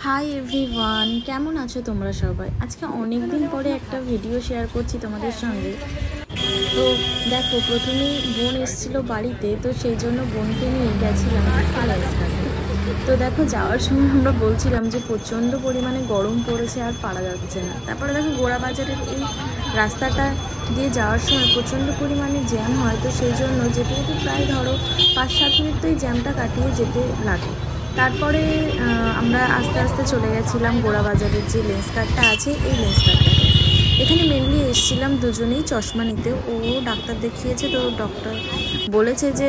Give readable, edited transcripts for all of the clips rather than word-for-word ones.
Hi everyone, কেমন আছো তোমরা সবাই? আজকে অনেক দিন পরে একটা ভিডিও শেয়ার করছি তোমাদের সঙ্গে। তো দেখো, প্রথমেই বোন এসেছিলো বাড়িতে, তো সেই জন্য বোনকে নিয়ে গেছিলাম একটা লেন্স কাটতে। তো দেখো, যাওয়ার সময় আমরা বলছিলাম যে প্রচণ্ড পরিমাণে গরম পড়েছে, আর পারা যাচ্ছে না। তারপরে দেখো, গোড়া বাজারের এই রাস্তাটা দিয়ে যাওয়ার সময় প্রচণ্ড পরিমাণে জ্যাম হয়, তো সেই জন্য যেতে যেতে প্রায় ধরো 5-7 মিনিট তো এই জ্যামটা কাটিয়ে যেতে লাগে। তারপরে আমরা আস্তে আস্তে চলে গেছিলাম গোড়া বাজারের যে লেন্স কার্টটা আছে এই লেন্স কার্টটাতে। এখানে মেনলি এসেছিলাম দুজনেই চশমা নিতে। ও ডাক্তার দেখিয়েছে, তো ডক্টর বলেছে যে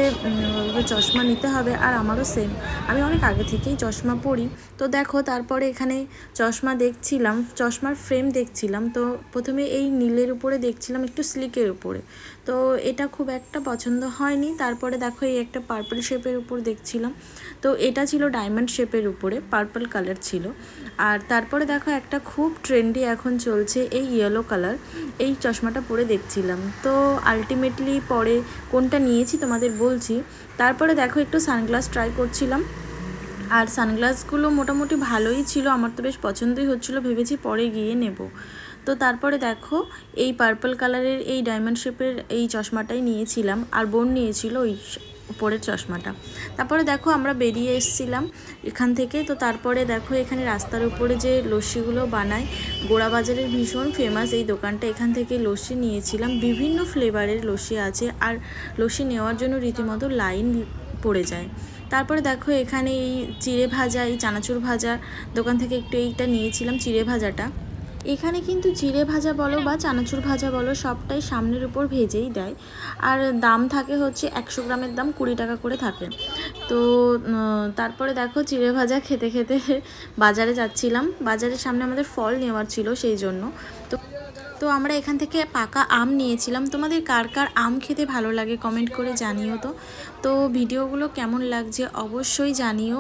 চশমা নিতে হবে, আর আমারও সেম, আমি অনেক আগে থেকেই চশমা পরি। তো দেখো, তারপরে এখানে চশমা দেখছিলাম, চশমার ফ্রেম দেখছিলাম। তো প্রথমে এই নীলের উপরে দেখছিলাম, একটু স্লিকের উপরে, তো এটা খুব একটা পছন্দ হয়নি। তারপরে দেখো, এই একটা পার্পল শেপের উপর দেখছিলাম, তো এটা ছিল ডায়মন্ড শেপের উপরে, পার্পল কালার ছিল। আর তারপরে দেখো, একটা খুব ট্রেন্ডি এখন চলছে এই ইয়েলো কালার, এই চশমাটা পরে দেখছিলাম। তো আলটিমেটলি পরে কোনটা নিয়েছি তোমাদের বলছি। তারপরে দেখো, একটু সানগ্লাস ট্রাই করছিলাম, আর সানগ্লাসগুলো মোটামুটি ভালোই ছিল, আমার তো বেশ পছন্দই হচ্ছিলো, ভেবেছি পরে গিয়ে নেব। তো তারপরে দেখো, এই পার্পল কালারের এই ডায়মন্ড শেপের এই চশমাটাই নিয়েছিলাম, আর বোন নিয়েছিল ওই উপরের চশমাটা। তারপরে দেখো, আমরা বেরিয়ে এসেছিলাম এখান থেকে। তো তারপরে দেখো, এখানে রাস্তার উপরে যে লস্যিগুলো বানায়, গোড়া বাজারের ভীষণ ফেমাস এই দোকানটা, এখান থেকে লস্যি নিয়েছিলাম। বিভিন্ন ফ্লেভারের লস্যি আছে, আর লস্যি নেওয়ার জন্য রীতিমতো লাইন পড়ে যায়। তারপরে দেখো, এখানে এই চিড়ে ভাজা, এই চানাচুর ভাজা দোকান থেকে একটু এইটা নিয়েছিলাম, চিড়ে ভাজাটা। এখানে কিন্তু চিড়ে ভাজা বলো বা চানাচুর ভাজা বলো, সবটাই সামনের উপর ভেজেই দেয়, আর দাম থাকে হচ্ছে 100 গ্রামের দাম 20 টাকা করে থাকে। তো তারপরে দেখো, চিড়ে ভাজা খেতে খেতে বাজারে যাচ্ছিলাম, বাজারের সামনে আমাদের ফল নেওয়ার ছিল সেই জন্য। তো আমরা এখান থেকে পাকা আম নিয়েছিলাম। তোমাদের কার কার আম খেতে ভালো লাগে কমেন্ট করে জানিও। তো ভিডিওগুলো কেমন লাগছে অবশ্যই জানিও,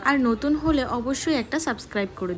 আর নতুন হলে অবশ্যই একটা সাবস্ক্রাইব করে দিও।